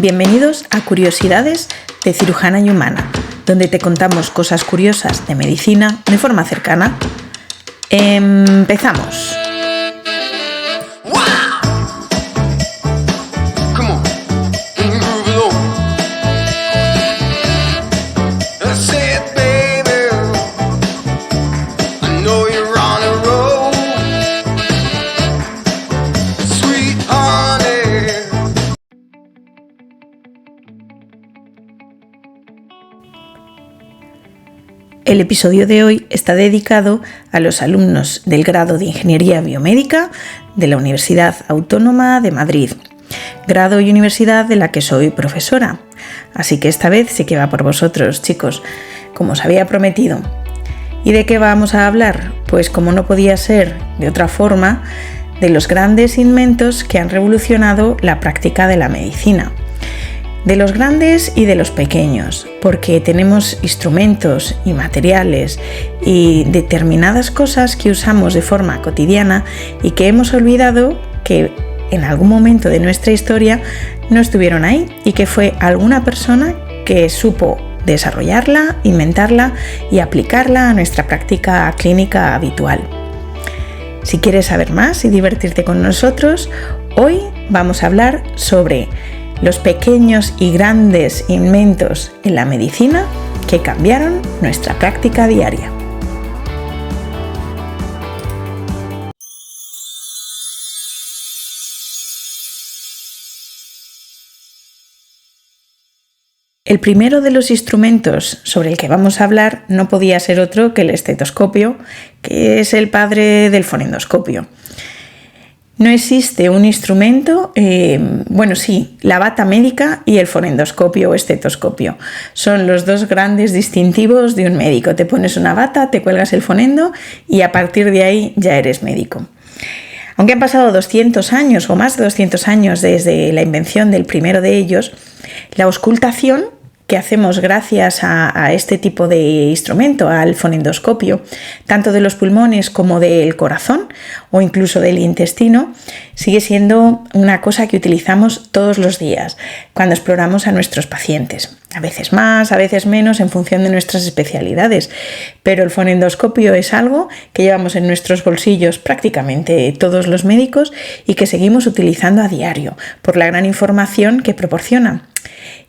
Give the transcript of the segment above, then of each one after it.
Bienvenidos a Curiosidades de Cirujana y Humana, donde te contamos cosas curiosas de medicina de forma cercana. ¡Empezamos! El episodio de hoy está dedicado a los alumnos del grado de Ingeniería Biomédica de la Universidad Autónoma de Madrid, grado y universidad de la que soy profesora. Así que esta vez sí que va por vosotros, chicos, como os había prometido. ¿Y de qué vamos a hablar? Pues como no podía ser de otra forma, de los grandes inventos que han revolucionado la práctica de la medicina. De los grandes y de los pequeños, porque tenemos instrumentos y materiales y determinadas cosas que usamos de forma cotidiana y que hemos olvidado que en algún momento de nuestra historia no estuvieron ahí y que fue alguna persona que supo desarrollarla, inventarla y aplicarla a nuestra práctica clínica habitual. Si quieres saber más y divertirte con nosotros, hoy vamos a hablar sobre los pequeños y grandes inventos en la medicina que cambiaron nuestra práctica diaria. El primero de los instrumentos sobre el que vamos a hablar no podía ser otro que el estetoscopio, que es el padre del fonendoscopio. No existe un instrumento, la bata médica y el fonendoscopio o estetoscopio. Son los dos grandes distintivos de un médico. Te pones una bata, te cuelgas el fonendo y a partir de ahí ya eres médico. Aunque han pasado 200 años o más de 200 años desde la invención del primero de ellos, la auscultación que hacemos gracias a este tipo de instrumento, al fonendoscopio, tanto de los pulmones como del corazón o incluso del intestino, sigue siendo una cosa que utilizamos todos los días cuando exploramos a nuestros pacientes. A veces más, a veces menos en función de nuestras especialidades, pero el fonendoscopio es algo que llevamos en nuestros bolsillos prácticamente todos los médicos y que seguimos utilizando a diario por la gran información que proporciona.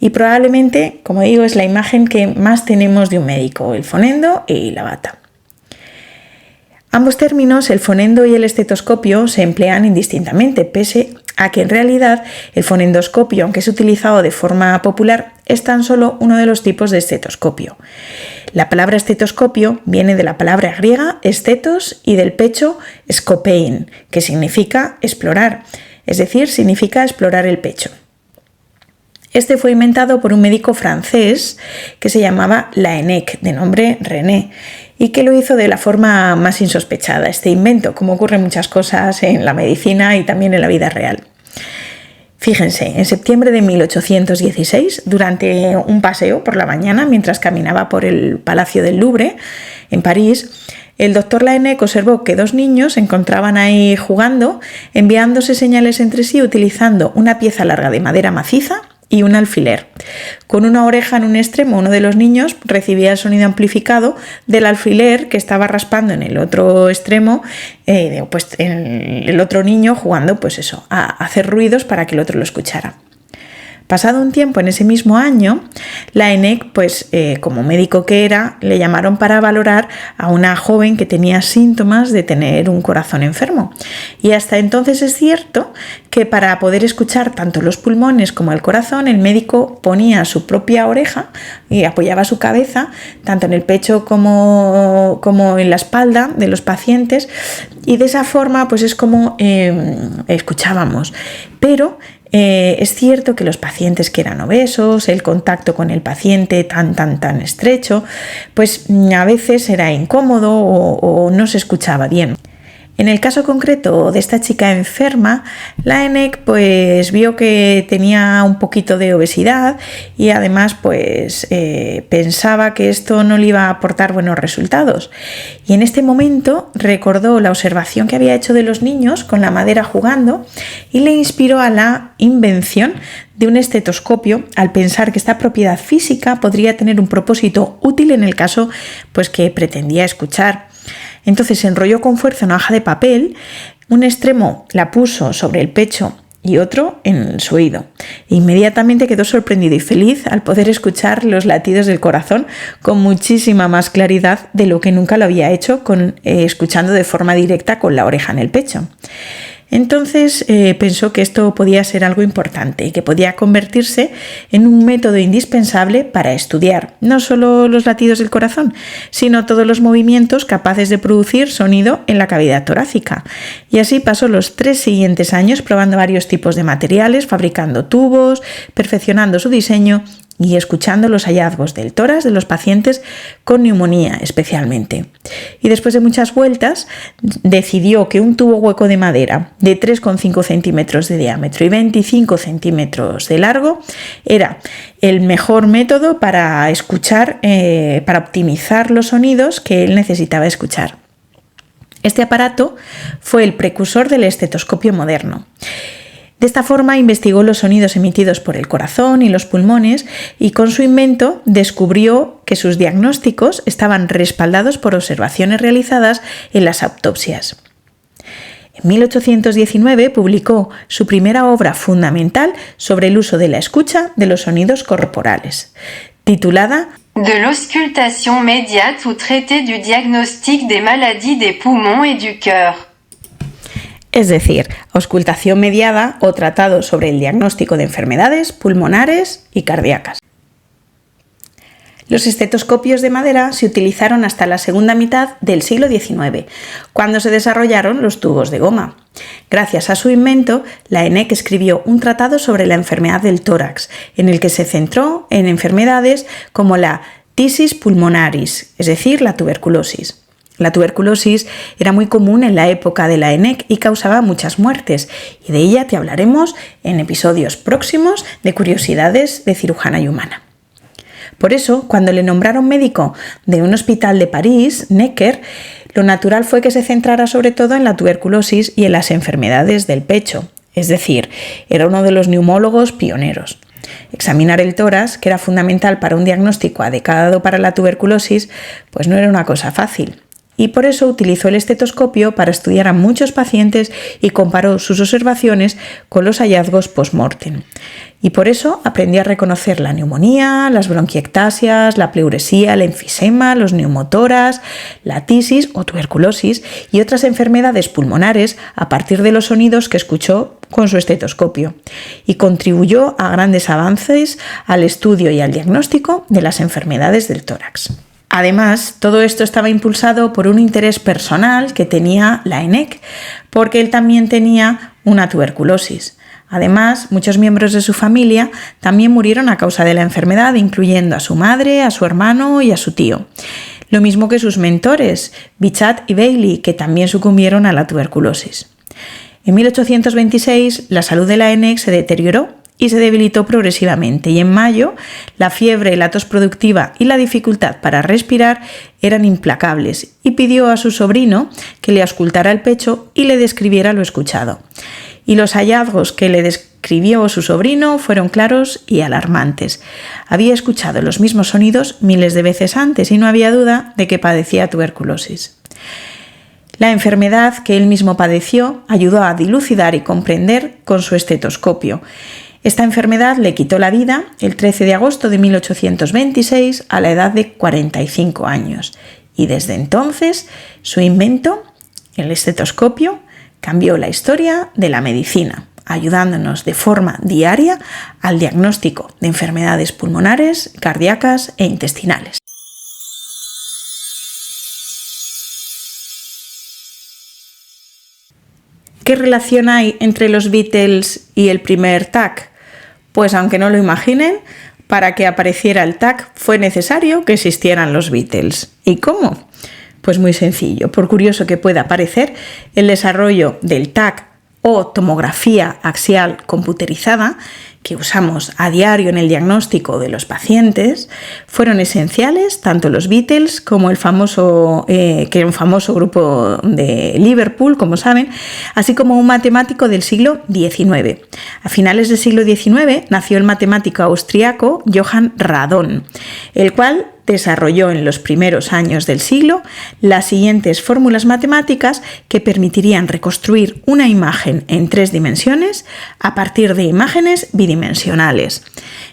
Y probablemente, como digo, es la imagen que más tenemos de un médico, el fonendo y la bata. Ambos términos, el fonendo y el estetoscopio, se emplean indistintamente, pese a que en realidad el fonendoscopio, aunque es utilizado de forma popular, es tan solo uno de los tipos de estetoscopio. La palabra estetoscopio viene de la palabra griega estetos y del pecho scopein, que significa explorar, es decir, significa explorar el pecho. Este fue inventado por un médico francés que se llamaba Laennec, de nombre René, y que lo hizo de la forma más insospechada, este invento, como ocurren muchas cosas en la medicina y también en la vida real. Fíjense, en septiembre de 1816, durante un paseo por la mañana, mientras caminaba por el Palacio del Louvre, en París, el doctor Laennec observó que dos niños se encontraban ahí jugando, enviándose señales entre sí utilizando una pieza larga de madera maciza y un alfiler. Con una oreja en un extremo, uno de los niños recibía el sonido amplificado del alfiler que estaba raspando en el otro extremo, el otro niño jugando a hacer ruidos para que el otro lo escuchara. Pasado un tiempo, en ese mismo año, Laennec, como médico que era, le llamaron para valorar a una joven que tenía síntomas de tener un corazón enfermo. Y hasta entonces es cierto que para poder escuchar tanto los pulmones como el corazón, el médico ponía su propia oreja y apoyaba su cabeza tanto en el pecho como en la espalda de los pacientes, y de esa forma es como escuchábamos. Pero es cierto que los pacientes que eran obesos, el contacto con el paciente tan estrecho, a veces era incómodo o no se escuchaba bien. En el caso concreto de esta chica enferma, la ENEC pues vio que tenía un poquito de obesidad y además pues pensaba que esto no le iba a aportar buenos resultados. Y en este momento recordó la observación que había hecho de los niños con la madera jugando y le inspiró a la invención de un estetoscopio al pensar que esta propiedad física podría tener un propósito útil en el caso pues que pretendía escuchar. Entonces enrolló con fuerza una hoja de papel, un extremo la puso sobre el pecho y otro en su oído. E inmediatamente quedó sorprendido y feliz al poder escuchar los latidos del corazón con muchísima más claridad de lo que nunca lo había hecho escuchando de forma directa con la oreja en el pecho. Entonces pensó que esto podía ser algo importante y que podía convertirse en un método indispensable para estudiar no solo los latidos del corazón, sino todos los movimientos capaces de producir sonido en la cavidad torácica. Y así pasó los 3 siguientes años probando varios tipos de materiales, fabricando tubos, perfeccionando su diseño y escuchando los hallazgos del tórax de los pacientes con neumonía especialmente. Y después de muchas vueltas decidió que un tubo hueco de madera de 3,5 centímetros de diámetro y 25 centímetros de largo era el mejor método para escuchar, para optimizar los sonidos que él necesitaba escuchar. Este aparato fue el precursor del estetoscopio moderno. De esta forma investigó los sonidos emitidos por el corazón y los pulmones y con su invento descubrió que sus diagnósticos estaban respaldados por observaciones realizadas en las autopsias. En 1819 publicó su primera obra fundamental sobre el uso de la escucha de los sonidos corporales, titulada De l'auscultation médiate ou traité du diagnostic des maladies des poumons et du cœur. Es decir, auscultación mediada o tratado sobre el diagnóstico de enfermedades pulmonares y cardíacas. Los estetoscopios de madera se utilizaron hasta la segunda mitad del siglo XIX, cuando se desarrollaron los tubos de goma. Gracias a su invento, la ENEC escribió un tratado sobre la enfermedad del tórax, en el que se centró en enfermedades como la tisis pulmonaris, es decir, la tuberculosis. La tuberculosis era muy común en la época de la ENEC y causaba muchas muertes, y de ella te hablaremos en episodios próximos de Curiosidades de Cirujana y Humana. Por eso, cuando le nombraron médico de un hospital de París, Necker, lo natural fue que se centrara sobre todo en la tuberculosis y en las enfermedades del pecho, es decir, era uno de los neumólogos pioneros. Examinar el tórax, que era fundamental para un diagnóstico adecuado para la tuberculosis, pues no era una cosa fácil. Y por eso utilizó el estetoscopio para estudiar a muchos pacientes y comparó sus observaciones con los hallazgos post-mortem. Y por eso aprendió a reconocer la neumonía, las bronquiectasias, la pleuresía, el enfisema, los neumotoras, la tisis o tuberculosis y otras enfermedades pulmonares a partir de los sonidos que escuchó con su estetoscopio, y contribuyó a grandes avances al estudio y al diagnóstico de las enfermedades del tórax. Además, todo esto estaba impulsado por un interés personal que tenía la ENEC, porque él también tenía una tuberculosis. Además, muchos miembros de su familia también murieron a causa de la enfermedad, incluyendo a su madre, a su hermano y a su tío. Lo mismo que sus mentores, Bichat y Bailey, que también sucumbieron a la tuberculosis. En 1826, la salud de la ENEC se deterioró y se debilitó progresivamente, y en mayo la fiebre, la tos productiva y la dificultad para respirar eran implacables, y pidió a su sobrino que le auscultara el pecho y le describiera lo escuchado. Y los hallazgos que le describió su sobrino fueron claros y alarmantes. Había escuchado los mismos sonidos miles de veces antes y no había duda de que padecía tuberculosis. La enfermedad que él mismo padeció ayudó a dilucidar y comprender con su estetoscopio. Esta enfermedad le quitó la vida el 13 de agosto de 1826 a la edad de 45 años y desde entonces su invento, el estetoscopio, cambió la historia de la medicina, ayudándonos de forma diaria al diagnóstico de enfermedades pulmonares, cardíacas e intestinales. ¿Qué relación hay entre los Beatles y el primer TAC? Pues aunque no lo imaginen, para que apareciera el TAC fue necesario que existieran los Beatles. ¿Y cómo? Pues muy sencillo. Por curioso que pueda parecer, el desarrollo del TAC o tomografía axial computerizada, que usamos a diario en el diagnóstico de los pacientes, fueron esenciales tanto los Beatles como que era un famoso grupo de Liverpool, como saben, así como un matemático del siglo XIX. A finales del siglo XIX nació el matemático austriaco Johann Radon, el cual desarrolló en los primeros años del siglo las siguientes fórmulas matemáticas que permitirían reconstruir una imagen en 3 dimensiones a partir de imágenes bidimensionales,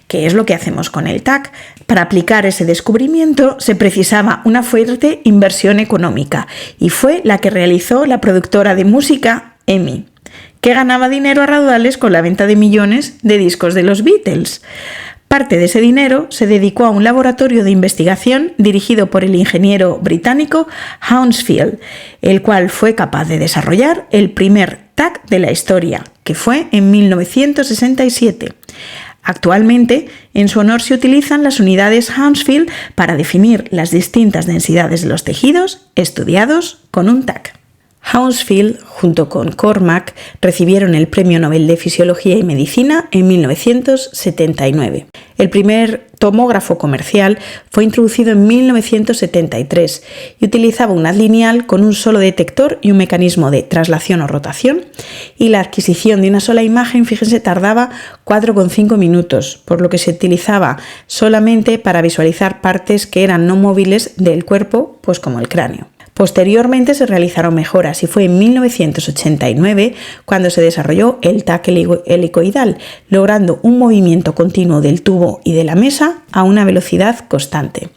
que es lo que hacemos con el TAC. Para aplicar ese descubrimiento se precisaba una fuerte inversión económica y fue la que realizó la productora de música EMI, que ganaba dinero a raudales con la venta de millones de discos de los Beatles. Parte de ese dinero se dedicó a un laboratorio de investigación dirigido por el ingeniero británico Hounsfield, el cual fue capaz de desarrollar el primer TAC de la historia, que fue en 1967. Actualmente, en su honor se utilizan las unidades Hounsfield para definir las distintas densidades de los tejidos estudiados con un TAC. Hounsfield, junto con Cormack, recibieron el Premio Nobel de Fisiología y Medicina en 1979. El primer tomógrafo comercial fue introducido en 1973 y utilizaba un haz lineal con un solo detector y un mecanismo de traslación o rotación, y la adquisición de una sola imagen, fíjense, tardaba 4,5 minutos, por lo que se utilizaba solamente para visualizar partes que eran no móviles del cuerpo, pues como el cráneo. Posteriormente se realizaron mejoras y fue en 1989 cuando se desarrolló el TAC helicoidal, logrando un movimiento continuo del tubo y de la mesa a una velocidad constante,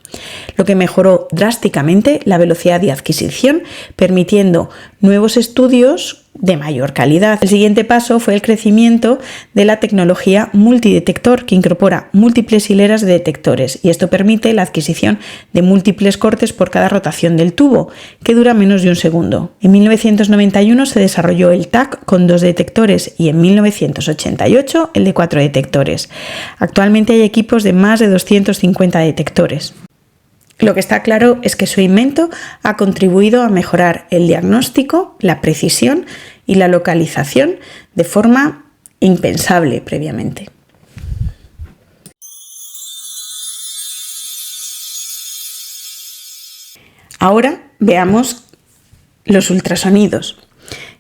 lo que mejoró drásticamente la velocidad de adquisición, permitiendo nuevos estudios de mayor calidad. El siguiente paso fue el crecimiento de la tecnología multidetector, que incorpora múltiples hileras de detectores, y esto permite la adquisición de múltiples cortes por cada rotación del tubo, que dura menos de un segundo. En 1991 se desarrolló el TAC con 2 detectores y en 1988 el de 4 detectores. Actualmente hay equipos de más de 250 detectores. Lo que está claro es que su invento ha contribuido a mejorar el diagnóstico, la precisión y la localización de forma impensable previamente. Ahora veamos los ultrasonidos,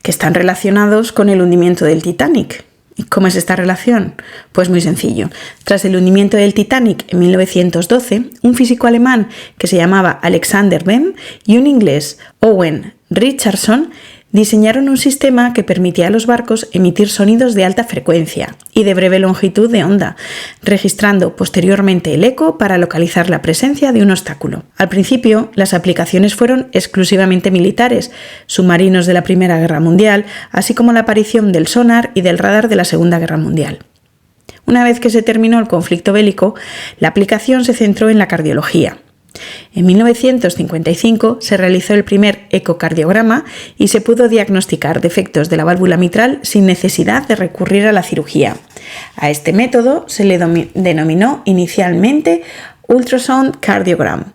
que están relacionados con el hundimiento del Titanic. ¿Y cómo es esta relación? Pues muy sencillo. Tras el hundimiento del Titanic en 1912, un físico alemán que se llamaba Alexander Bem y un inglés, Owen Richardson, diseñaron un sistema que permitía a los barcos emitir sonidos de alta frecuencia y de breve longitud de onda, registrando posteriormente el eco para localizar la presencia de un obstáculo. Al principio, las aplicaciones fueron exclusivamente militares, submarinos de la Primera Guerra Mundial, así como la aparición del sonar y del radar de la Segunda Guerra Mundial. Una vez que se terminó el conflicto bélico, la aplicación se centró en la cardiología. En 1955 se realizó el primer ecocardiograma y se pudo diagnosticar defectos de la válvula mitral sin necesidad de recurrir a la cirugía. A este método se le denominó inicialmente Ultrasound Cardiogram.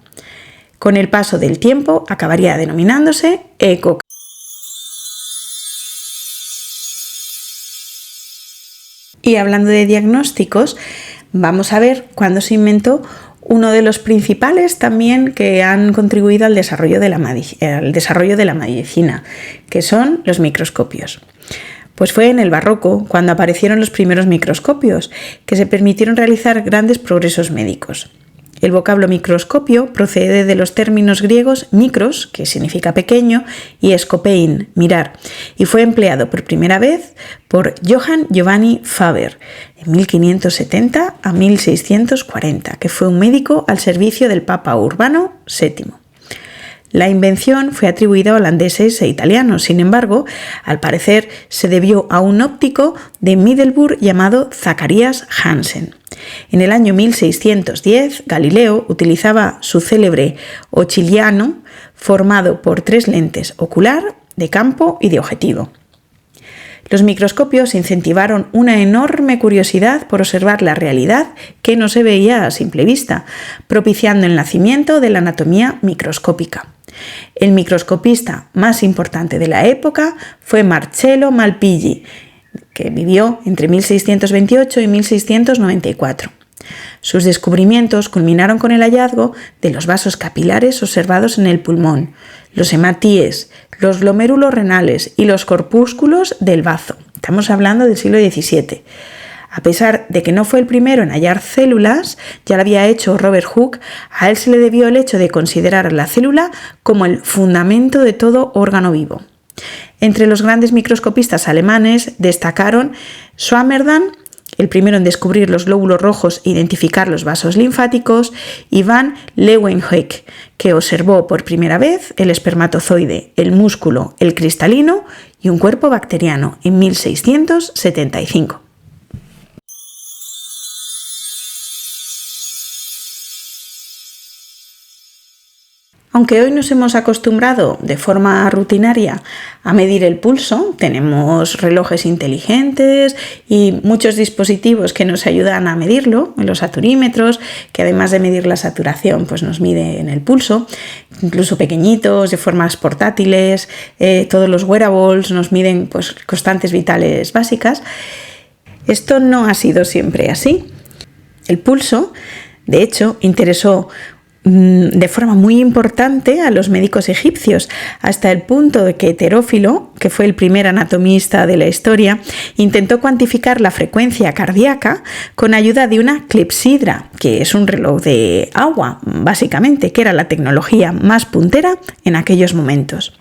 Con el paso del tiempo acabaría denominándose ecocardiograma. Y hablando de diagnósticos, vamos a ver cuándo se inventó uno de los principales también que han contribuido al desarrollo de la medicina, que son los microscopios. Pues fue en el Barroco cuando aparecieron los primeros microscopios, que se permitieron realizar grandes progresos médicos. El vocablo microscopio procede de los términos griegos micros, que significa pequeño, y scopein, mirar, y fue empleado por primera vez por Johann Giovanni Faber en 1570 a 1640, que fue un médico al servicio del Papa Urbano VII. La invención fue atribuida a holandeses e italianos, sin embargo, al parecer se debió a un óptico de Middelburg llamado Zacharias Hansen. En el año 1610, Galileo utilizaba su célebre ochiliano formado por 3 lentes: ocular, de campo y de objetivo. Los microscopios incentivaron una enorme curiosidad por observar la realidad que no se veía a simple vista, propiciando el nacimiento de la anatomía microscópica. El microscopista más importante de la época fue Marcello Malpighi, que vivió entre 1628 y 1694. Sus descubrimientos culminaron con el hallazgo de los vasos capilares observados en el pulmón, los hematíes, los glomérulos renales y los corpúsculos del bazo. Estamos hablando del siglo XVII. A pesar de que no fue el primero en hallar células, ya lo había hecho Robert Hooke, a él se le debió el hecho de considerar la célula como el fundamento de todo órgano vivo. Entre los grandes microscopistas alemanes destacaron Swammerdam, el primero en descubrir los glóbulos rojos e identificar los vasos linfáticos, y van Leeuwenhoek, que observó por primera vez el espermatozoide, el músculo, el cristalino y un cuerpo bacteriano en 1675. Aunque hoy nos hemos acostumbrado de forma rutinaria a medir el pulso, tenemos relojes inteligentes y muchos dispositivos que nos ayudan a medirlo, los saturímetros, que además de medir la saturación, pues nos miden el pulso, incluso pequeñitos, de formas portátiles, todos los wearables nos miden pues, constantes vitales básicas. Esto no ha sido siempre así. El pulso, de hecho, interesó de forma muy importante a los médicos egipcios, hasta el punto de que Heterófilo, que fue el primer anatomista de la historia, intentó cuantificar la frecuencia cardíaca con ayuda de una clepsidra, que es un reloj de agua, básicamente, que era la tecnología más puntera en aquellos momentos.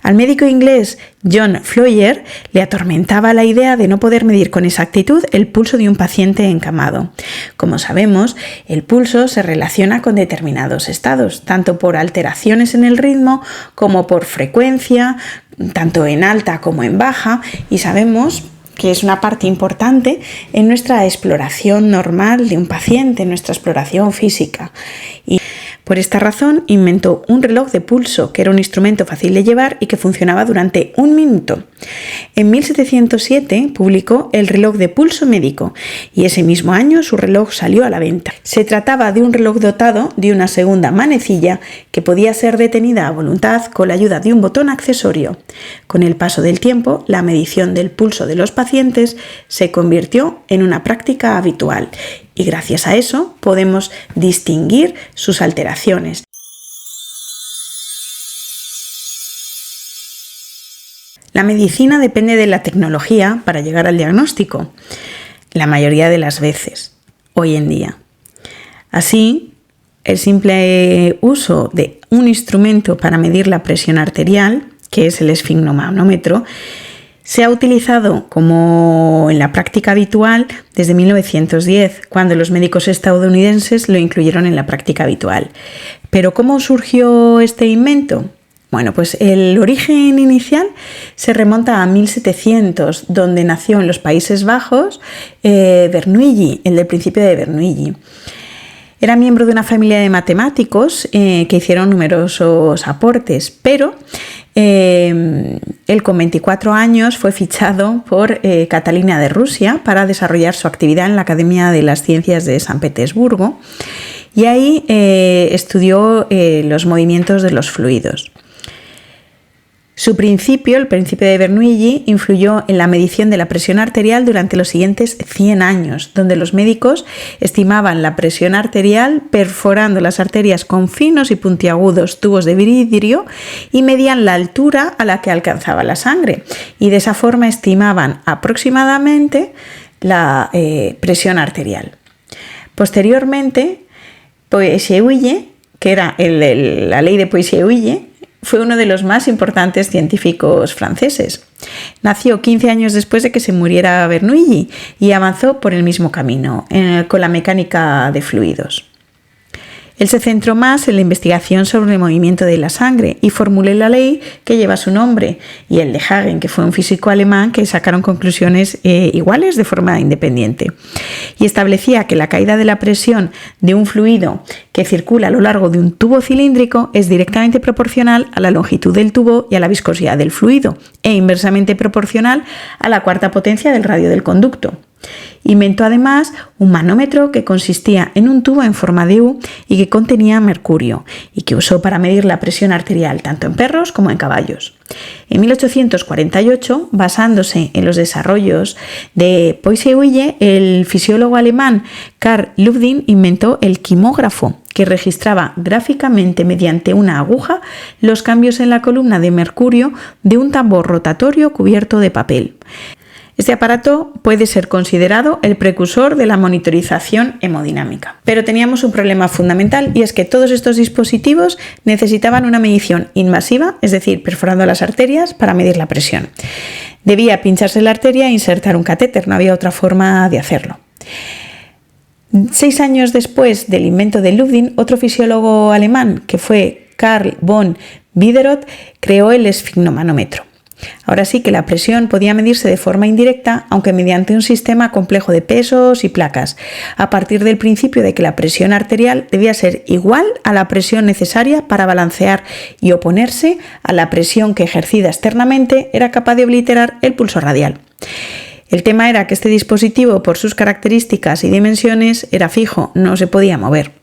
Al médico inglés John Floyer le atormentaba la idea de no poder medir con exactitud el pulso de un paciente encamado. Como sabemos, el pulso se relaciona con determinados estados, tanto por alteraciones en el ritmo como por frecuencia, tanto en alta como en baja, y sabemos que es una parte importante en nuestra exploración normal de un paciente, en nuestra exploración física. Y por esta razón inventó un reloj de pulso, que era un instrumento fácil de llevar y que funcionaba durante 1 minuto. En 1707 publicó el reloj de pulso médico y ese mismo año su reloj salió a la venta. Se trataba de un reloj dotado de una segunda manecilla que podía ser detenida a voluntad con la ayuda de un botón accesorio. Con el paso del tiempo, la medición del pulso de los pacientes se convirtió en una práctica habitual. Y gracias a eso podemos distinguir sus alteraciones. La medicina depende de la tecnología para llegar al diagnóstico, la mayoría de las veces, hoy en día. Así, el simple uso de un instrumento para medir la presión arterial, que es el esfigmomanómetro, se ha utilizado como en la práctica habitual desde 1910, cuando los médicos estadounidenses lo incluyeron en la práctica habitual. ¿Pero cómo surgió este invento? Bueno, pues el origen inicial se remonta a 1700, donde nació en los Países Bajos Bernoulli, el del Principio de Bernoulli. Era miembro de una familia de matemáticos que hicieron numerosos aportes, pero él con 24 años fue fichado por Catalina de Rusia para desarrollar su actividad en la Academia de las Ciencias de San Petersburgo y ahí estudió los movimientos de los fluidos. Su principio, el principio de Bernoulli, influyó en la medición de la presión arterial durante los siguientes 100 años, donde los médicos estimaban la presión arterial perforando las arterias con finos y puntiagudos tubos de vidrio y medían la altura a la que alcanzaba la sangre, y de esa forma estimaban aproximadamente la presión arterial. Posteriormente, Poissy-Huillet, que era la ley de Poissy-Huillet, fue uno de los más importantes científicos franceses. Nació 15 años después de que se muriera Bernoulli y avanzó por el mismo camino, con la mecánica de fluidos. Él se centró más en la investigación sobre el movimiento de la sangre y formuló la ley que lleva su nombre, y el de Hagen, que fue un físico alemán que sacaron conclusiones iguales de forma independiente. Y establecía que la caída de la presión de un fluido que circula a lo largo de un tubo cilíndrico es directamente proporcional a la longitud del tubo y a la viscosidad del fluido, e inversamente proporcional a la cuarta potencia del radio del conducto. Inventó además un manómetro que consistía en un tubo en forma de U y que contenía mercurio, y que usó para medir la presión arterial tanto en perros como en caballos. En 1848, basándose en los desarrollos de Poiseuille, el fisiólogo alemán Karl Lubding inventó el quimógrafo, que registraba gráficamente mediante una aguja los cambios en la columna de mercurio de un tambor rotatorio cubierto de papel. Este aparato puede ser considerado el precursor de la monitorización hemodinámica. Pero teníamos un problema fundamental, y es que todos estos dispositivos necesitaban una medición invasiva, es decir, perforando las arterias para medir la presión. Debía pincharse la arteria e insertar un catéter, no había otra forma de hacerlo. 6 años después del invento de Lubding, otro fisiólogo alemán, que fue Karl von Wiederoth, creó el esfigmomanómetro. Ahora sí que la presión podía medirse de forma indirecta, aunque mediante un sistema complejo de pesos y placas, a partir del principio de que la presión arterial debía ser igual a la presión necesaria para balancear y oponerse a la presión que, ejercida externamente, era capaz de obliterar el pulso radial. El tema era que este dispositivo, por sus características y dimensiones, era fijo, no se podía mover.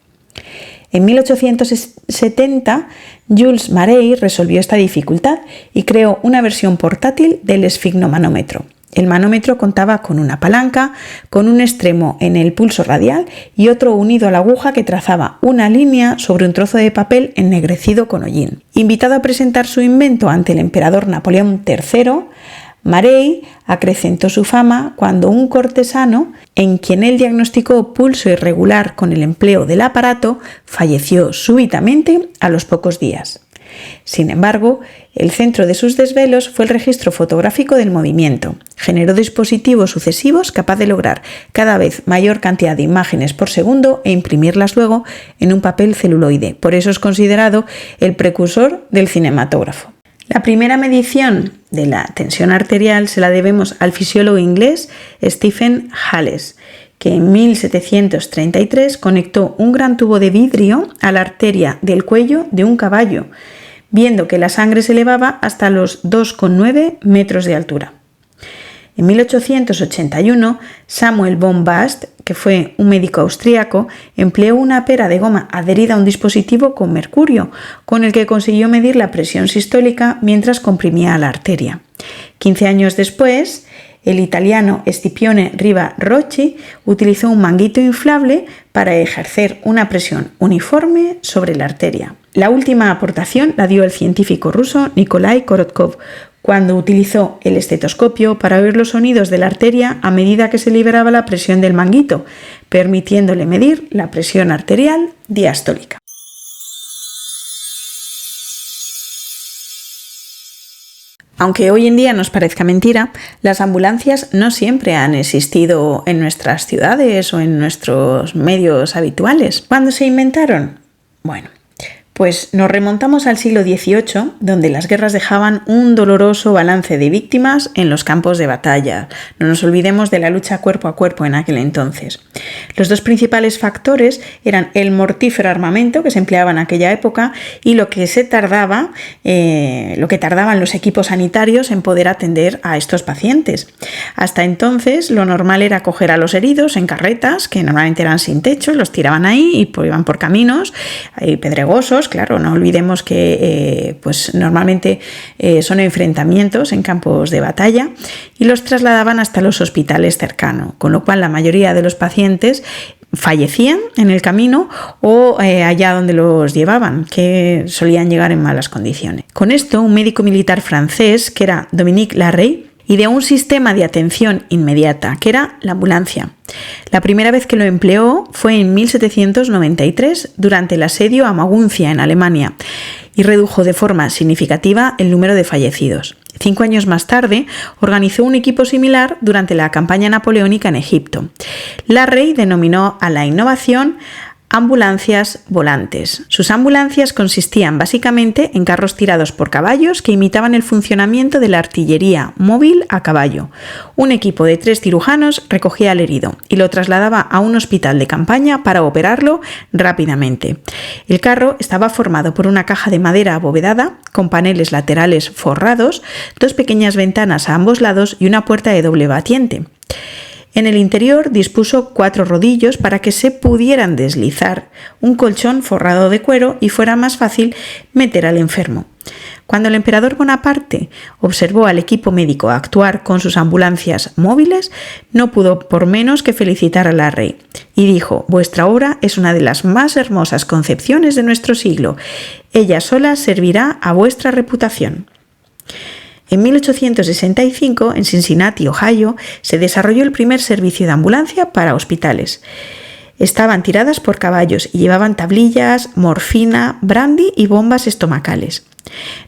En 1870, Jules Marey resolvió esta dificultad y creó una versión portátil del esfigmomanómetro. El manómetro contaba con una palanca, con un extremo en el pulso radial y otro unido a la aguja que trazaba una línea sobre un trozo de papel ennegrecido con hollín. Invitado a presentar su invento ante el emperador Napoleón III, Marey acrecentó su fama cuando un cortesano, en quien él diagnosticó pulso irregular con el empleo del aparato, falleció súbitamente a los pocos días. Sin embargo, el centro de sus desvelos fue el registro fotográfico del movimiento. Generó dispositivos sucesivos capaz de lograr cada vez mayor cantidad de imágenes por segundo e imprimirlas luego en un papel celuloide. Por eso es considerado el precursor del cinematógrafo. La primera medición de la tensión arterial se la debemos al fisiólogo inglés Stephen Hales, que en 1733 conectó un gran tubo de vidrio a la arteria del cuello de un caballo, viendo que la sangre se elevaba hasta los 2,9 metros de altura. En 1881, Samuel von Bast, que fue un médico austríaco, empleó una pera de goma adherida a un dispositivo con mercurio, con el que consiguió medir la presión sistólica mientras comprimía la arteria. 15 años después, el italiano Scipione Riva Rocci utilizó un manguito inflable para ejercer una presión uniforme sobre la arteria. La última aportación la dio el científico ruso Nikolai Korotkov, cuando utilizó el estetoscopio para oír los sonidos de la arteria a medida que se liberaba la presión del manguito, permitiéndole medir la presión arterial diastólica. Aunque hoy en día nos parezca mentira, las ambulancias no siempre han existido en nuestras ciudades o en nuestros medios habituales. ¿Cuándo se inventaron? Bueno, pues nos remontamos al siglo XVIII, donde las guerras dejaban un doloroso balance de víctimas en los campos de batalla. No nos olvidemos de la lucha cuerpo a cuerpo en aquel entonces. Los dos principales factores eran el mortífero armamento que se empleaba en aquella época y lo que tardaban los equipos sanitarios en poder atender a estos pacientes. Hasta entonces, lo normal era coger a los heridos en carretas, que normalmente eran sin techo, los tiraban ahí y iban por caminos pedregosos. Claro, no olvidemos que normalmente son enfrentamientos en campos de batalla, y los trasladaban hasta los hospitales cercanos, con lo cual la mayoría de los pacientes fallecían en el camino o allá donde los llevaban, que solían llegar en malas condiciones. Con esto, un médico militar francés, que era Dominique Larrey, ideó un sistema de atención inmediata, que era la ambulancia. La primera vez que lo empleó fue en 1793, durante el asedio a Maguncia, en Alemania, y redujo de forma significativa el número de fallecidos. 5 años más tarde, organizó un equipo similar durante la campaña napoleónica en Egipto. Larrey denominó a la innovación ambulancias volantes. Sus ambulancias consistían básicamente en carros tirados por caballos que imitaban el funcionamiento de la artillería móvil a caballo. Un equipo de 3 cirujanos recogía al herido y lo trasladaba a un hospital de campaña para operarlo rápidamente. El carro estaba formado por una caja de madera abovedada con paneles laterales forrados, 2 pequeñas ventanas a ambos lados y una puerta de doble batiente. En el interior dispuso 4 rodillos para que se pudieran deslizar, un colchón forrado de cuero y fuera más fácil meter al enfermo. Cuando el emperador Bonaparte observó al equipo médico actuar con sus ambulancias móviles, no pudo por menos que felicitar a la rey y dijo: «Vuestra obra es una de las más hermosas concepciones de nuestro siglo. Ella sola servirá a vuestra reputación». En 1865, en Cincinnati, Ohio, se desarrolló el primer servicio de ambulancia para hospitales. Estaban tiradas por caballos y llevaban tablillas, morfina, brandy y bombas estomacales.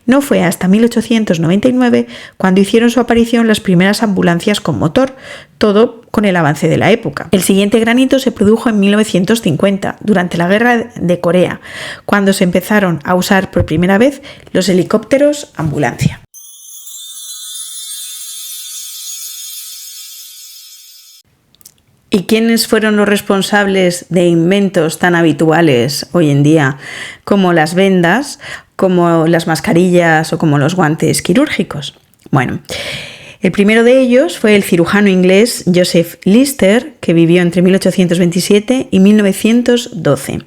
No fue hasta 1899 cuando hicieron su aparición las primeras ambulancias con motor, todo con el avance de la época. El siguiente granito se produjo en 1950, durante la Guerra de Corea, cuando se empezaron a usar por primera vez los helicópteros ambulancia. ¿Y quiénes fueron los responsables de inventos tan habituales hoy en día como las vendas, como las mascarillas o como los guantes quirúrgicos? Bueno, el primero de ellos fue el cirujano inglés Joseph Lister, que vivió entre 1827 y 1912.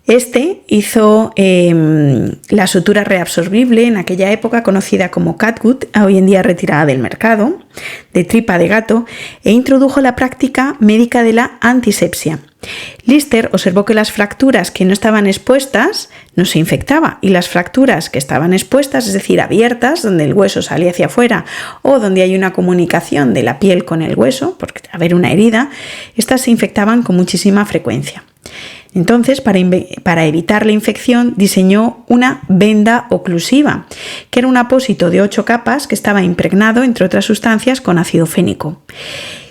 Este hizo la sutura reabsorbible en aquella época conocida como catgut, hoy en día retirada del mercado, de tripa de gato, e introdujo la práctica médica de la antisepsia. Lister observó que las fracturas que no estaban expuestas no se infectaba y las fracturas que estaban expuestas, es decir, abiertas, donde el hueso salía hacia afuera o donde hay una comunicación de la piel con el hueso, porque haber una herida, estas se infectaban con muchísima frecuencia. Entonces, para evitar la infección, diseñó una venda oclusiva, que era un apósito de 8 capas que estaba impregnado, entre otras sustancias, con ácido fénico.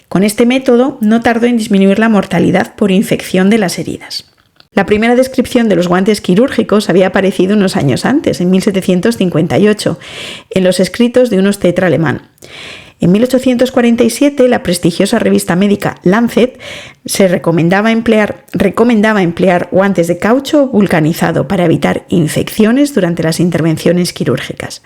Con este método no tardó en disminuir la mortalidad por infección de las heridas. La primera descripción de los guantes quirúrgicos había aparecido unos años antes, en 1758, en los escritos de un obstetra alemán. En 1847, la prestigiosa revista médica Lancet recomendaba emplear guantes de caucho vulcanizado para evitar infecciones durante las intervenciones quirúrgicas.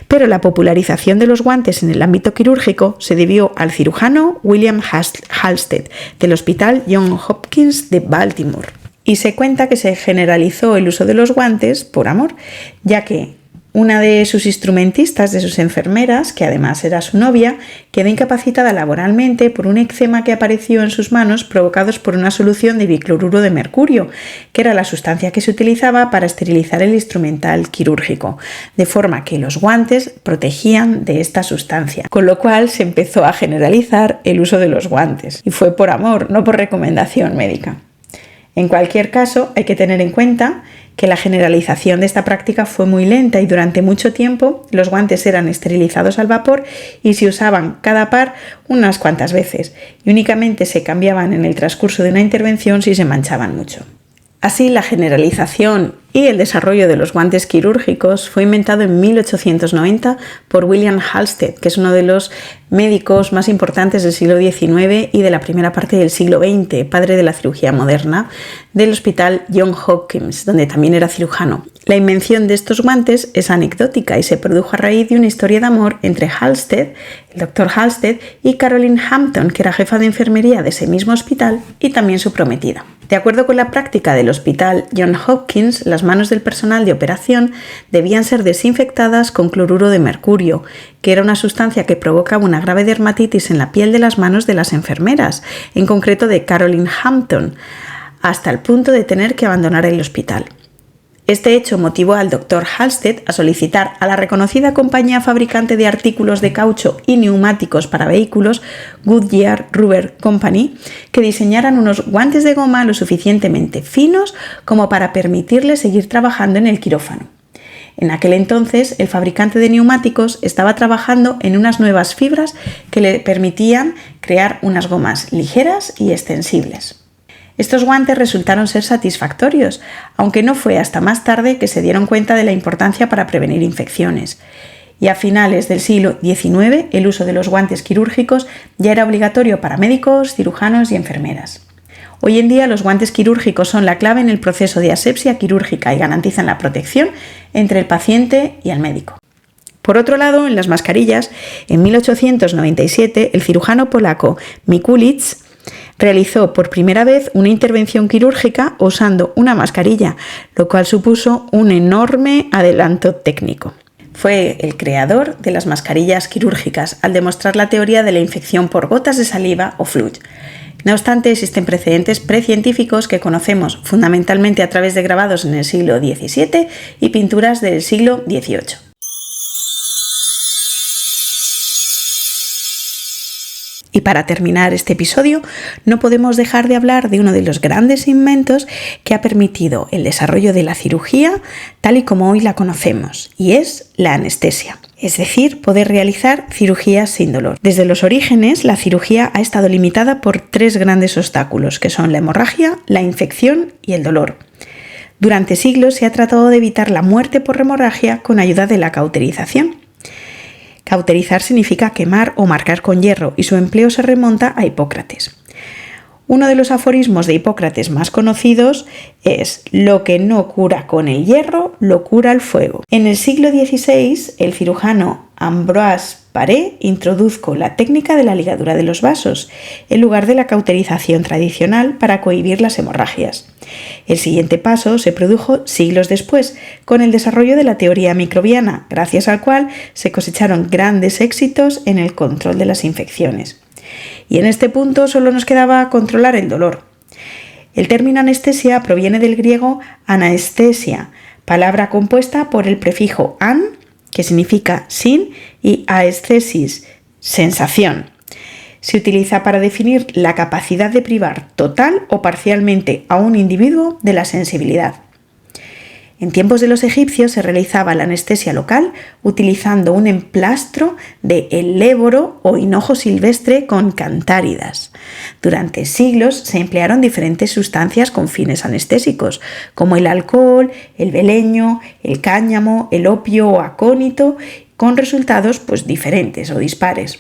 Pero la popularización de los guantes en el ámbito quirúrgico se debió al cirujano William Halsted del Hospital Johns Hopkins de Baltimore. Y se cuenta que se generalizó el uso de los guantes por amor, ya que una de sus instrumentistas, de sus enfermeras, que además era su novia, quedó incapacitada laboralmente por un eczema que apareció en sus manos provocados por una solución de bicloruro de mercurio, que era la sustancia que se utilizaba para esterilizar el instrumental quirúrgico, de forma que los guantes protegían de esta sustancia, con lo cual se empezó a generalizar el uso de los guantes, y fue por amor, no por recomendación médica. En cualquier caso, hay que tener en cuenta que la generalización de esta práctica fue muy lenta y durante mucho tiempo los guantes eran esterilizados al vapor y se usaban cada par unas cuantas veces y únicamente se cambiaban en el transcurso de una intervención si se manchaban mucho. Así, la generalización y el desarrollo de los guantes quirúrgicos fue inventado en 1890 por William Halsted, que es uno de los médicos más importantes del siglo XIX y de la primera parte del siglo XX, padre de la cirugía moderna, del Hospital Johns Hopkins, donde también era cirujano. La invención de estos guantes es anecdótica y se produjo a raíz de una historia de amor entre Halsted, el doctor Halsted, y Caroline Hampton, que era jefa de enfermería de ese mismo hospital y también su prometida. De acuerdo con la práctica del Hospital Johns Hopkins, las manos del personal de operación debían ser desinfectadas con cloruro de mercurio, que era una sustancia que provocaba una grave dermatitis en la piel de las manos de las enfermeras, en concreto de Caroline Hampton, hasta el punto de tener que abandonar el hospital. Este hecho motivó al Dr. Halsted a solicitar a la reconocida compañía fabricante de artículos de caucho y neumáticos para vehículos, Goodyear Rubber Company, que diseñaran unos guantes de goma lo suficientemente finos como para permitirle seguir trabajando en el quirófano. En aquel entonces, el fabricante de neumáticos estaba trabajando en unas nuevas fibras que le permitían crear unas gomas ligeras y extensibles. Estos guantes resultaron ser satisfactorios, aunque no fue hasta más tarde que se dieron cuenta de la importancia para prevenir infecciones. Y a finales del siglo XIX, el uso de los guantes quirúrgicos ya era obligatorio para médicos, cirujanos y enfermeras. Hoy en día los guantes quirúrgicos son la clave en el proceso de asepsia quirúrgica y garantizan la protección entre el paciente y el médico. Por otro lado, en las mascarillas, en 1897 el cirujano polaco Mikulicz realizó por primera vez una intervención quirúrgica usando una mascarilla, lo cual supuso un enorme adelanto técnico. Fue el creador de las mascarillas quirúrgicas al demostrar la teoría de la infección por gotas de saliva o fluid. No obstante, existen precedentes precientíficos que conocemos fundamentalmente a través de grabados en el siglo XVII y pinturas del siglo XVIII. Y para terminar este episodio, no podemos dejar de hablar de uno de los grandes inventos que ha permitido el desarrollo de la cirugía tal y como hoy la conocemos, y es la anestesia. Es decir, poder realizar cirugías sin dolor. Desde los orígenes, la cirugía ha estado limitada por 3 grandes obstáculos, que son la hemorragia, la infección y el dolor. Durante siglos se ha tratado de evitar la muerte por hemorragia con ayuda de la cauterización. Cauterizar significa quemar o marcar con hierro y su empleo se remonta a Hipócrates. Uno de los aforismos de Hipócrates más conocidos es: lo que no cura con el hierro, lo cura el fuego. En el siglo XVI, el cirujano Ambroise Paré introdujo la técnica de la ligadura de los vasos, en lugar de la cauterización tradicional para cohibir las hemorragias. El siguiente paso se produjo siglos después, con el desarrollo de la teoría microbiana, gracias al cual se cosecharon grandes éxitos en el control de las infecciones. Y en este punto solo nos quedaba controlar el dolor. El término anestesia proviene del griego anaestesia, palabra compuesta por el prefijo an, que significa sin, y aesthesis, sensación. Se utiliza para definir la capacidad de privar total o parcialmente a un individuo de la sensibilidad. En tiempos de los egipcios se realizaba la anestesia local utilizando un emplastro de eléboro o hinojo silvestre con cantáridas. Durante siglos se emplearon diferentes sustancias con fines anestésicos, como el alcohol, el beleño, el cáñamo, el opio o acónito, con resultados diferentes o dispares.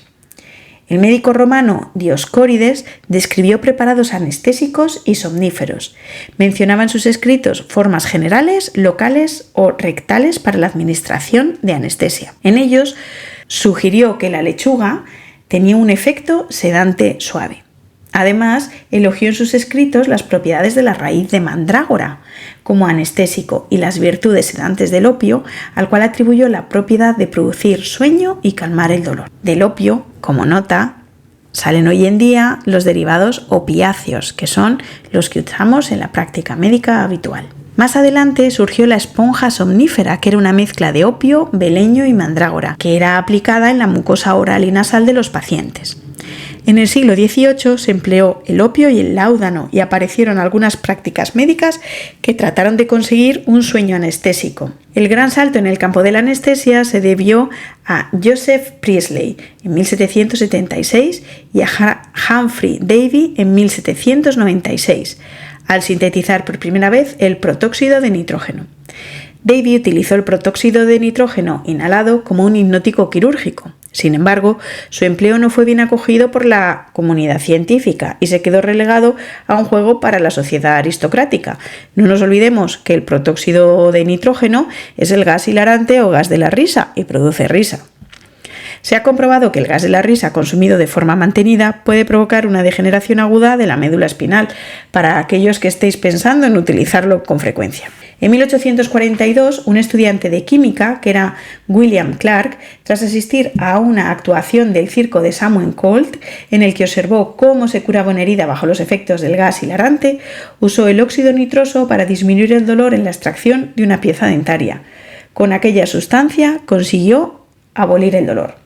El médico romano Dioscórides describió preparados anestésicos y somníferos. Mencionaba en sus escritos formas generales, locales o rectales para la administración de anestesia. En ellos sugirió que la lechuga tenía un efecto sedante suave. Además, elogió en sus escritos las propiedades de la raíz de mandrágora como anestésico y las virtudes sedantes del opio, al cual atribuyó la propiedad de producir sueño y calmar el dolor. Del opio, como nota, salen hoy en día los derivados opiáceos, que son los que usamos en la práctica médica habitual. Más adelante surgió la esponja somnífera, que era una mezcla de opio, beleño y mandrágora, que era aplicada en la mucosa oral y nasal de los pacientes. En el siglo XVIII se empleó el opio y el láudano y aparecieron algunas prácticas médicas que trataron de conseguir un sueño anestésico. El gran salto en el campo de la anestesia se debió a Joseph Priestley en 1776 y a Humphrey Davy en 1796, al sintetizar por primera vez el protóxido de nitrógeno. Davy utilizó el protóxido de nitrógeno inhalado como un hipnótico quirúrgico. Sin embargo, su empleo no fue bien acogido por la comunidad científica y se quedó relegado a un juego para la sociedad aristocrática. No nos olvidemos que el protóxido de nitrógeno es el gas hilarante o gas de la risa y produce risa. Se ha comprobado que el gas de la risa consumido de forma mantenida puede provocar una degeneración aguda de la médula espinal, para aquellos que estéis pensando en utilizarlo con frecuencia. En 1842, un estudiante de química, que era William Clark, tras asistir a una actuación del circo de Samuel Colt, en el que observó cómo se curaba una herida bajo los efectos del gas hilarante, usó el óxido nitroso para disminuir el dolor en la extracción de una pieza dentaria. Con aquella sustancia consiguió abolir el dolor.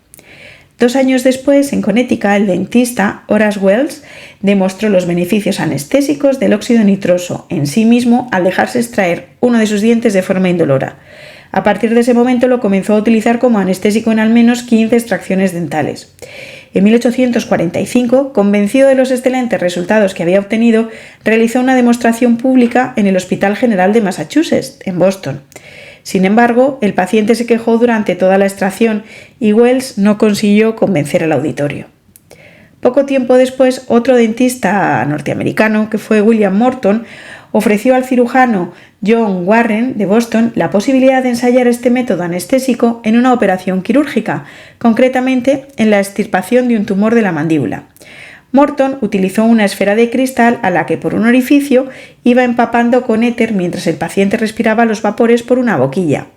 2 años después, en Connecticut, el dentista Horace Wells demostró los beneficios anestésicos del óxido nitroso en sí mismo al dejarse extraer uno de sus dientes de forma indolora. A partir de ese momento lo comenzó a utilizar como anestésico en al menos 15 extracciones dentales. En 1845, convencido de los excelentes resultados que había obtenido, realizó una demostración pública en el Hospital General de Massachusetts, en Boston. Sin embargo, el paciente se quejó durante toda la extracción y Wells no consiguió convencer al auditorio. Poco tiempo después, otro dentista norteamericano, que fue William Morton, ofreció al cirujano John Warren de Boston la posibilidad de ensayar este método anestésico en una operación quirúrgica, concretamente en la extirpación de un tumor de la mandíbula. Morton utilizó una esfera de cristal a la que por un orificio iba empapando con éter mientras el paciente respiraba los vapores por una boquilla.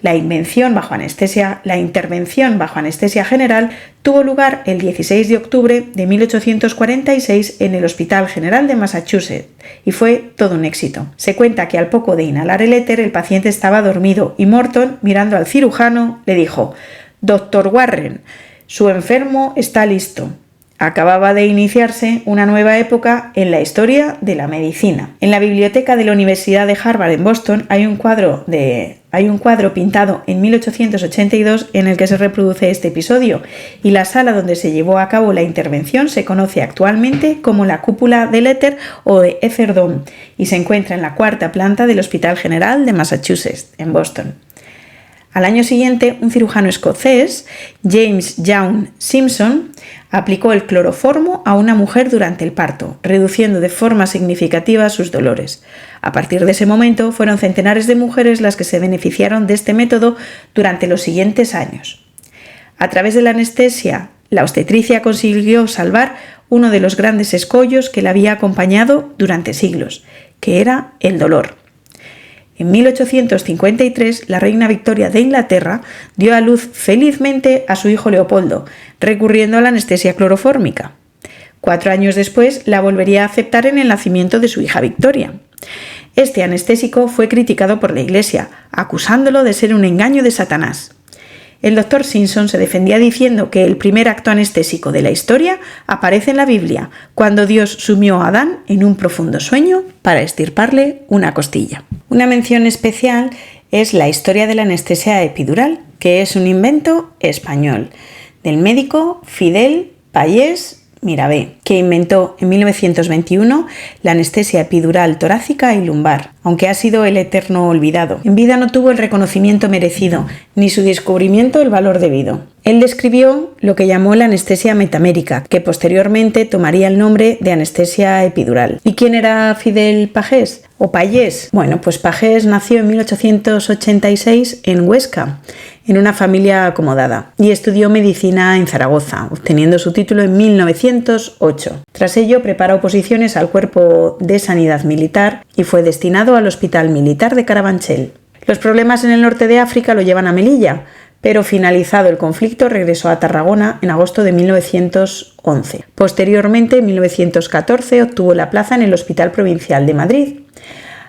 La intervención bajo anestesia general tuvo lugar el 16 de octubre de 1846 en el Hospital General de Massachusetts y fue todo un éxito. Se cuenta que al poco de inhalar el éter el paciente estaba dormido y Morton, mirando al cirujano, le dijo: «Dr. Warren, su enfermo está listo». Acababa de iniciarse una nueva época en la historia de la medicina. En la biblioteca de la Universidad de Harvard en Boston hay un cuadro pintado en 1882 en el que se reproduce este episodio, y la sala donde se llevó a cabo la intervención se conoce actualmente como la cúpula del éter o de Ether Dome y se encuentra en la 4ª planta del Hospital General de Massachusetts, en Boston. Al año siguiente, un cirujano escocés, James Young Simpson, aplicó el cloroformo a una mujer durante el parto, reduciendo de forma significativa sus dolores. A partir de ese momento, fueron centenares de mujeres las que se beneficiaron de este método durante los siguientes años. A través de la anestesia, la obstetricia consiguió salvar uno de los grandes escollos que la había acompañado durante siglos, que era el dolor. En 1853, la reina Victoria de Inglaterra dio a luz felizmente a su hijo Leopoldo, recurriendo a la anestesia clorofórmica. 4 años después, la volvería a aceptar en el nacimiento de su hija Victoria. Este anestésico fue criticado por la Iglesia, acusándolo de ser un engaño de Satanás. El doctor Simpson se defendía diciendo que el primer acto anestésico de la historia aparece en la Biblia, cuando Dios sumió a Adán en un profundo sueño para extirparle una costilla. Una mención especial es la historia de la anestesia epidural, que es un invento español, del médico Fidel Pallés Mirabé, que inventó en 1921 la anestesia epidural torácica y lumbar, aunque ha sido el eterno olvidado. En vida no tuvo el reconocimiento merecido, ni su descubrimiento el valor debido. Él describió lo que llamó la anestesia metamérica, que posteriormente tomaría el nombre de anestesia epidural. ¿Y quién era Fidel Pagés? ¿O Pallés? Bueno, pues Pagés nació en 1886 en Huesca, en una familia acomodada, y estudió medicina en Zaragoza, obteniendo su título en 1908. Tras ello, preparó oposiciones al Cuerpo de Sanidad Militar y fue destinado al Hospital Militar de Carabanchel. Los problemas en el norte de África lo llevan a Melilla, pero finalizado el conflicto regresó a Tarragona en agosto de 1911. Posteriormente, en 1914, obtuvo la plaza en el Hospital Provincial de Madrid,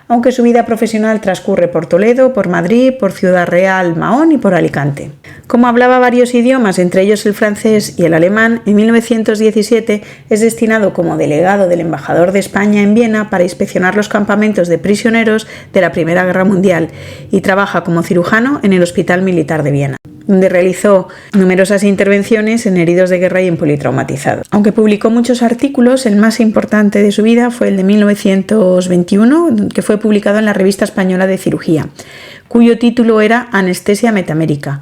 aunque su vida profesional transcurre por Toledo, por Madrid, por Ciudad Real, Mahón y por Alicante. Como hablaba varios idiomas, entre ellos el francés y el alemán, en 1917 es destinado como delegado del embajador de España en Viena para inspeccionar los campamentos de prisioneros de la Primera Guerra Mundial y trabaja como cirujano en el Hospital Militar de Viena, donde realizó numerosas intervenciones en heridos de guerra y en politraumatizados. Aunque publicó muchos artículos, el más importante de su vida fue el de 1921, que fue publicado en la Revista Española de Cirugía, cuyo título era Anestesia metamérica,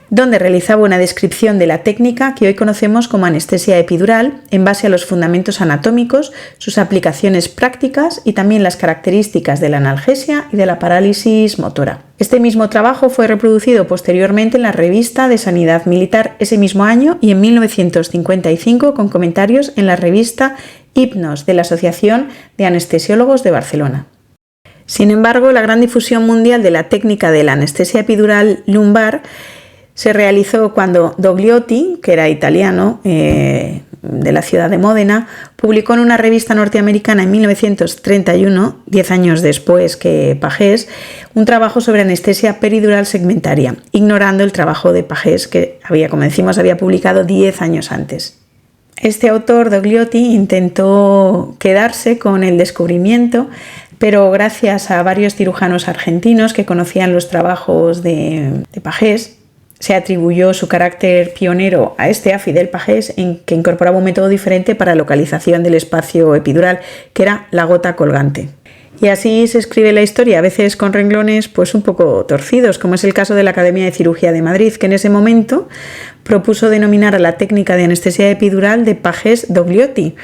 donde realizaba una descripción de la técnica que hoy conocemos como anestesia epidural en base a los fundamentos anatómicos, sus aplicaciones prácticas y también las características de la analgesia y de la parálisis motora. Este mismo trabajo fue reproducido posteriormente en la Revista de Sanidad Militar ese mismo año y en 1955 con comentarios en la revista Hipnos de la Asociación de Anestesiólogos de Barcelona. Sin embargo, la gran difusión mundial de la técnica de la anestesia epidural lumbar se realizó cuando Dogliotti, que era italiano, de la ciudad de Módena, publicó en una revista norteamericana en 1931, 10 años después que Pagés, un trabajo sobre anestesia peridural segmentaria, ignorando el trabajo de Pagés que como decimos, había publicado 10 años antes. Este autor, Dogliotti, intentó quedarse con el descubrimiento, pero gracias a varios cirujanos argentinos que conocían los trabajos de Pagés, Se atribuyó su carácter pionero a Fidel Pagès, en que incorporaba un método diferente para localización del espacio epidural, que era la gota colgante. Y así se escribe la historia, a veces con renglones pues un poco torcidos, como es el caso de la Academia de Cirugía de Madrid, que en ese momento propuso denominar a la técnica de anestesia epidural de Pagès-Dogliotti,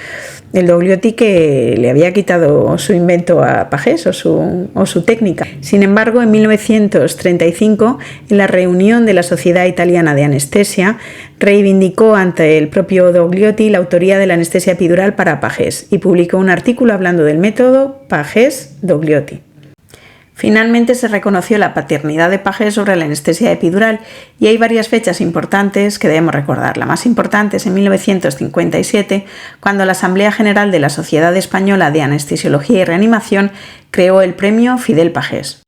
el Dogliotti que le había quitado su invento a Pagès o su técnica. Sin embargo, en 1935, en la reunión de la Sociedad Italiana de Anestesia, reivindicó ante el propio Dogliotti la autoría de la anestesia epidural para Pagès y publicó un artículo hablando del método Pagès-Dogliotti. Finalmente se reconoció la paternidad de Pagès sobre la anestesia epidural y hay varias fechas importantes que debemos recordar. La más importante es en 1957, cuando la Asamblea General de la Sociedad Española de Anestesiología y Reanimación creó el premio Fidel Pagès.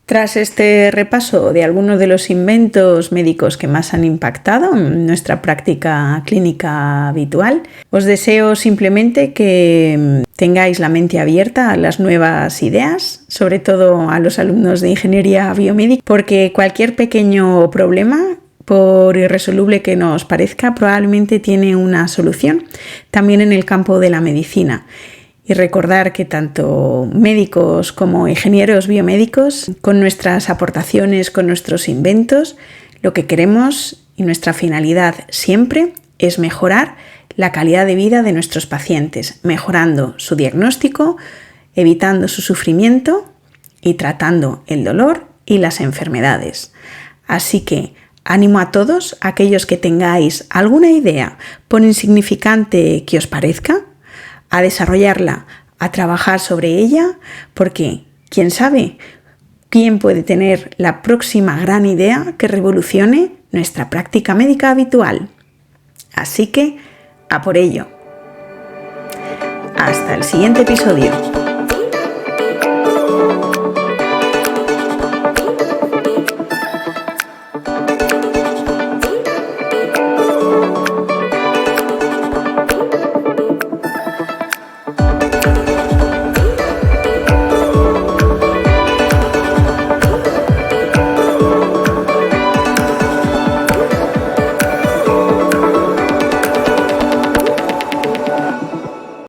Tras este repaso de algunos de los inventos médicos que más han impactado en nuestra práctica clínica habitual, os deseo simplemente que tengáis la mente abierta a las nuevas ideas, sobre todo a los alumnos de Ingeniería Biomédica, porque cualquier pequeño problema, por irresoluble que nos parezca, probablemente tiene una solución, también en el campo de la medicina. Y recordar que tanto médicos como ingenieros biomédicos, con nuestras aportaciones, con nuestros inventos, lo que queremos y nuestra finalidad siempre es mejorar la calidad de vida de nuestros pacientes, mejorando su diagnóstico, evitando su sufrimiento y tratando el dolor y las enfermedades. Así que ánimo a todos aquellos que tengáis alguna idea, por insignificante que os parezca, a desarrollarla, a trabajar sobre ella, porque, quién sabe, quién puede tener la próxima gran idea que revolucione nuestra práctica médica habitual. Así que, a por ello. Hasta el siguiente episodio.